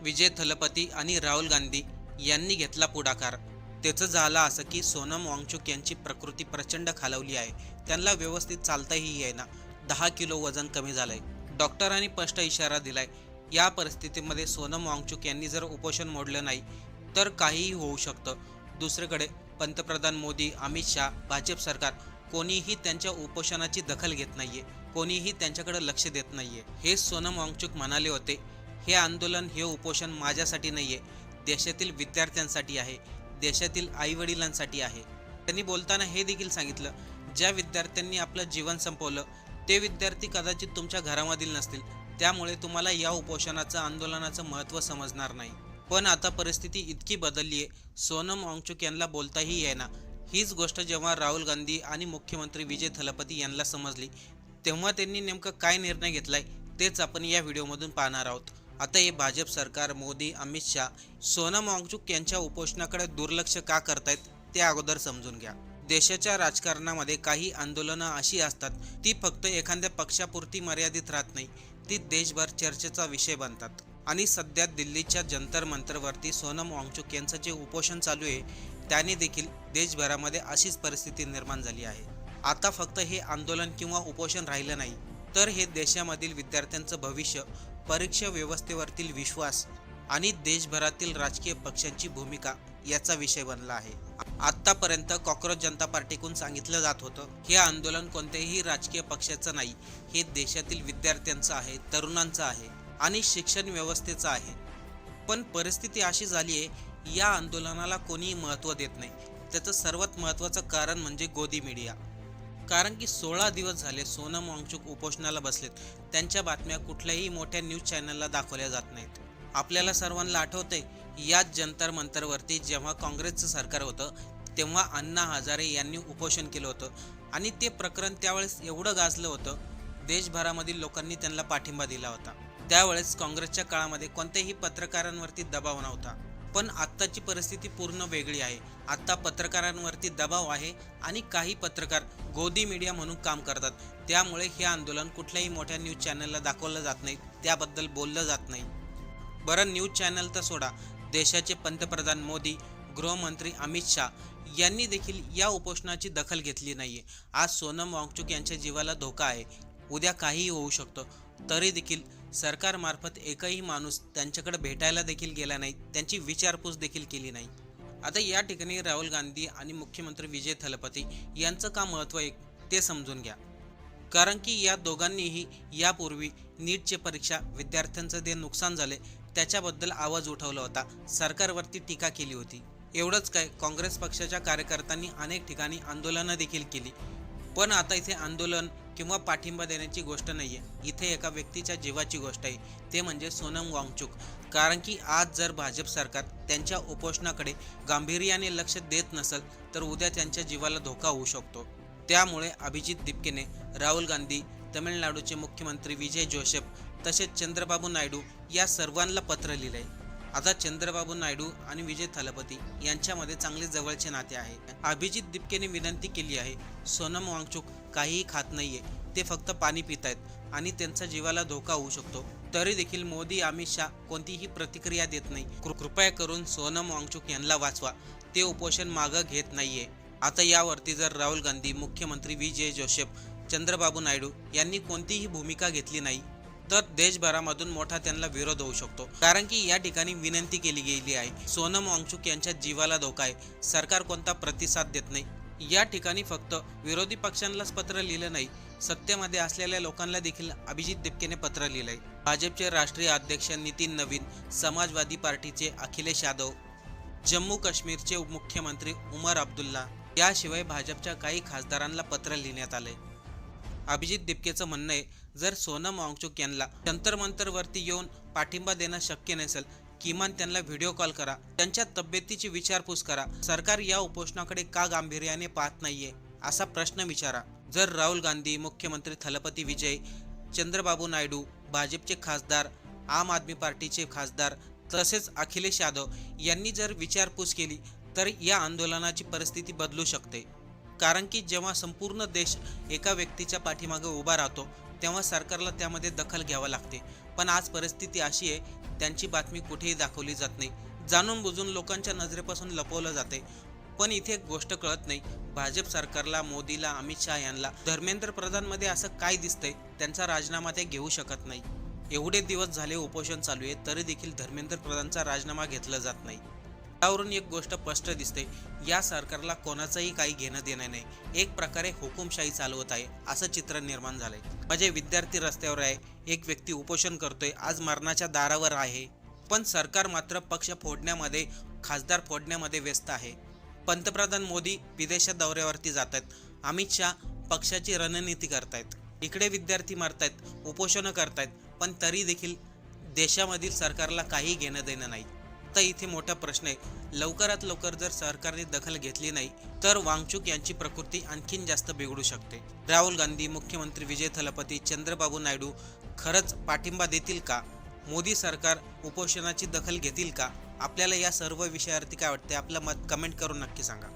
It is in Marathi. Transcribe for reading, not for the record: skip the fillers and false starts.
विजय थलपती आणि राहुल गांधी यांनी घेतला पुढाकार. त्याचं झालं असं की सोनम वांगचुक यांची प्रकृती प्रचंड खालावली आहे. त्यांना व्यवस्थित चालताही येईना. 10 किलो वजन कमी झालंय. डॉक्टरांनी स्पष्ट इशारा दिलाय. या परिस्थितीमध्ये सोनम वांगचुक यांनी जर उपोषण मोडलं नाही तर काहीही होऊ शकतं. दुसरीकडे पंतप्रधान मोदी, अमित शहा, भाजप सरकार कोणीही त्यांच्या उपोषणाची दखल घेत नाहीये. कोणीही त्यांच्याकडे लक्ष देत नाहीये. हे सोनम वांगचुक म्हणाले होते, हे आंदोलन, हे उपोषण माझ्यासाठी नाहीये, देशातील विद्यार्थ्यांसाठी आहे, देशातील आईवडिलांसाठी आहे. त्यांनी बोलताना हे देखील सांगितलं, ज्या विद्यार्थ्यांनी आपलं जीवन संपवलं ते विद्यार्थी कदाचित तुमच्या घरामधील नसतील, त्यामुळे तुम्हाला या उपोषणाचं, आंदोलनाचं महत्त्व समजणार नाही. पण आता परिस्थिती इतकी बदलली आहे, सोनम वांगचुक यांना बोलताही येईना. हीच गोष्ट जेव्हा राहुल गांधी आणि मुख्यमंत्री विजय थलपती यांना समजली, तेव्हा त्यांनी नेमकं काय निर्णय घेतलाय तेच आपण या व्हिडिओमधून पाहणार आहोत. आता हे भाजप सरकार, मोदी, अमित शहा सोनम वांगचुक यांच्या उपोषणाकडे दुर्लक्ष का करतायत ते अगोदर समजून घ्या. देशाच्या राजकारणामध्ये काही आंदोलनं अशी असतात, ती फक्त एखाद्या पक्षापुरती मर्यादित राहत नाही, ती देशभर चर्चेचा विषय बनतात. आणि सध्या दिल्लीच्या जंतर मंतरवरती सोनम वांगचुक यांचं जे उपोषण चालू आहे, त्याने देखील देशभरामध्ये अशीच परिस्थिती निर्माण झाली आहे. आता फक्त हे आंदोलन किंवा उपोषण राहिलं नाही, तर हे देशामधील विद्यार्थ्यांचं भविष्य, परीक्षा व्यवस्थेवरील विश्वास आणि देशभरातील राजकीय पक्षांची भूमिका याचा विषय बनला आहे. आतापर्यंत कॉक्रोच जनता पार्टीकडून सांगितलं जात होतं, हे आंदोलन कोणत्याही राजकीय पक्षाचं नाही, हे देशातील विद्यार्थ्यांचं आहे, तरुणांचं आहे आणि शिक्षण व्यवस्थेचं आहे. पण परिस्थिती अशी झाली आहे, या आंदोलनाला कोणीही महत्त्व देत नाही. त्याचं सर्वात महत्त्वाचं कारण म्हणजे गोदी मीडिया. कारण की 16 दिवस झाले सोनम वांगचुक उपोषणाला बसलेत. त्यांच्या बातम्या कुठल्याही मोठ्या न्यूज चॅनलला दाखवल्या जात नाहीत. आपल्याला सर्वांना आठवतंय, याच जंतर मंतरवरती जेव्हा काँग्रेसचं सरकार होतं, तेव्हा अण्णा हजारे यांनी उपोषण केलं होतं आणि ते प्रकरण त्यावेळेस एवढं गाजलं होतं, देशभरामधील लोकांनी त्यांना पाठिंबा दिला होता. त्यावेळेस काँग्रेसच्या काळामध्ये कोणत्याही पत्रकारांवरती दबाव नव्हता. पण आत्ताची परिस्थिती पूर्ण वेगळी आहे. आत्ता पत्रकारांवरती दबाव आहे आणि काही पत्रकार गोदी मीडिया म्हणून काम करतात. त्यामुळे हे आंदोलन कुठल्याही मोठ्या न्यूज चॅनलला दाखवलं जात नाही, त्याबद्दल बोललं जात नाही. बरं, न्यूज चॅनल तर सोडा, देशाचे पंतप्रधान मोदी, गृहमंत्री अमित शहा यांनी देखील या उपोषणाची दखल घेतली नाहीये. आज सोनम वांगचुक यांच्या जीवाला धोका आहे, उद्या काहीही होऊ शकतं, तरी देखील सरकारमार्फत एकही माणूस त्यांच्याकडे भेटायला देखील गेला नाही, त्यांची विचारपूस देखील केली नाही. आता या ठिकाणी राहुल गांधी आणि मुख्यमंत्री विजय थलपती यांचं का महत्त्व आहे ते समजून घ्या. कारण की या दोघांनीही यापूर्वी नीटची परीक्षा, विद्यार्थ्यांचं जे नुकसान झाले त्याच्याबद्दल आवाज उठवला होता, सरकारवरती टीका केली होती. एवढंच काय, काँग्रेस पक्षाच्या कार्यकर्त्यांनी अनेक ठिकाणी आंदोलनं देखील केली. पण आता इथे आंदोलन किंवा पाठिंबा देण्याची गोष्ट नाही आहे, इथे एका व्यक्तीच्या जीवाची गोष्ट आहे, ते म्हणजे सोनम वांगचुक. कारण की आज जर भाजप सरकार त्यांच्या उपोषणाकडे गांभीर्याने लक्ष देत नसेल तर उद्या त्यांच्या जीवाला धोका होऊ शकतो. त्यामुळे अभिजित दीपकेने राहुल गांधी, तमिळनाडूचे मुख्यमंत्री विजय जोसेफ तसेच चंद्रबाबू नायडू या सर्वांना पत्र लिहिलंय. आता चंद्रबाबू नायडू आणि विजय थलपती यांच्यामध्ये चांगले जवळचे नाते आहे. अभिजित दीपकेने विनंती केली आहे, सोनम वांगचुक काहीही खात नाहीये, ते फक्त पाणी पित आहेत आणि त्यांचा जीवाला धोका होऊ शकतो, तरी देखील मोदी, अमित शहा कोणतीही प्रतिक्रिया देत नाही. कृपया करून सोनम वांगचुक यांना वाचवा, ते उपोषण मागं घेत नाहीये. आता यावरती जर राहुल गांधी, मुख्यमंत्री विजय जोसेफ, चंद्रबाबू नायडू यांनी कोणतीही भूमिका घेतली नाही तर देशभरामधून मोठा त्यांना विरोध होऊ शकतो. कारण की या ठिकाणी विनंती केली गेली आहे, सोनम वांगचुक यांच्या जीवाला धोका आहे, सरकार कोणता प्रतिसाद देत नाही. या ठिकाणी फक्त विरोधी पक्षांनाच पत्र लिहिलं नाही, सत्तेमध्ये असलेल्या लोकांना देखील अभिजित दीपकेने पत्र लिहिलंय. भाजपचे राष्ट्रीय अध्यक्ष नितीन नवीन, समाजवादी पार्टीचे अखिलेश यादव, जम्मू काश्मीरचे मुख्यमंत्री उमर अब्दुल्ला याशिवाय भाजपच्या काही खासदारांना पत्र लिहिण्यात आले. अभिजित दीपकेचं म्हणणं आहे, जर सोनम वांगचुक यांना जंतर मंतरवरती येऊन पाठिंबा देणं शक्य नसेल, किमान त्यांना व्हिडिओ कॉल करा, त्यांच्या तब्येतीची विचारपूस करा. सरकार या उपोषणाकडे का गांभीर्याने पाहत नाहीये असा प्रश्न विचारा. जर राहुल गांधी, मुख्यमंत्री थलपती विजय, चंद्रबाबू नायडू, भाजपचे खासदार, आम आदमी पार्टीचे खासदार तसेच अखिलेश यादव यांनी जर विचारपूस केली तर या आंदोलनाची परिस्थिती बदलू शकते. कारण की जेव्हा संपूर्ण देश एका व्यक्तीच्या पाठीमागे उभा राहतो तेव्हा सरकारला त्यामध्ये दखल घ्यावी लागते. पण आज परिस्थिती अशी आहे, त्यांची बातमी कुठेही दाखवली जात नाही. जाणून बुजून लोकांच्या नजरेपासून लपवलं जाते. पण इथे एक गोष्ट कळत नाही, भाजप सरकारला, मोदीला, अमित शहा यांना धर्मेंद्र प्रधानमध्ये असं काय दिसतंय त्यांचा राजीनामा ते घेऊ शकत नाही. एवढे दिवस झाले उपोषण चालू आहे तरी देखील धर्मेंद्र प्रधानचा राजीनामा घेतला जात नाही. त्यावरून एक गोष्ट स्पष्ट दिसते, या सरकारला कोणाचंही काही घेणं देणं नाही. एक प्रकारे हुकुमशाही चालवत आहे असं चित्र निर्माण झालंय. म्हणजे विद्यार्थी रस्त्यावर आहे, एक व्यक्ती उपोषण करतोय, आज मरणाच्या दारावर आहे, पण सरकार मात्र पक्ष फोडण्यामध्ये, खासदार फोडण्यामध्ये व्यस्त आहे. पंतप्रधान मोदी विदेशात दौऱ्यावरती जात आहेत, अमित शहा पक्षाची रणनीती करतायत, इकडे विद्यार्थी मारतायत, उपोषणं करतायत, पण तरी देखील देशामधील सरकारला काही घेणं देणं नाही. तर इथे मोठा प्रश्न आहे, लवकरात लवकर जर सरकारने दखल घेतली नाही तर वांगचुक यांची प्रकृती आणखीन जास्त बिघडू शकते. राहुल गांधी, मुख्यमंत्री विजय थलपती, चंद्रबाबू नायडू खरंच पाठिंबा देतील का? मोदी सरकार उपोषणाची दखल घेतील का? आपल्याला या सर्व विषयावरती काय वाटते? आपलं मत कमेंट करून नक्की सांगा.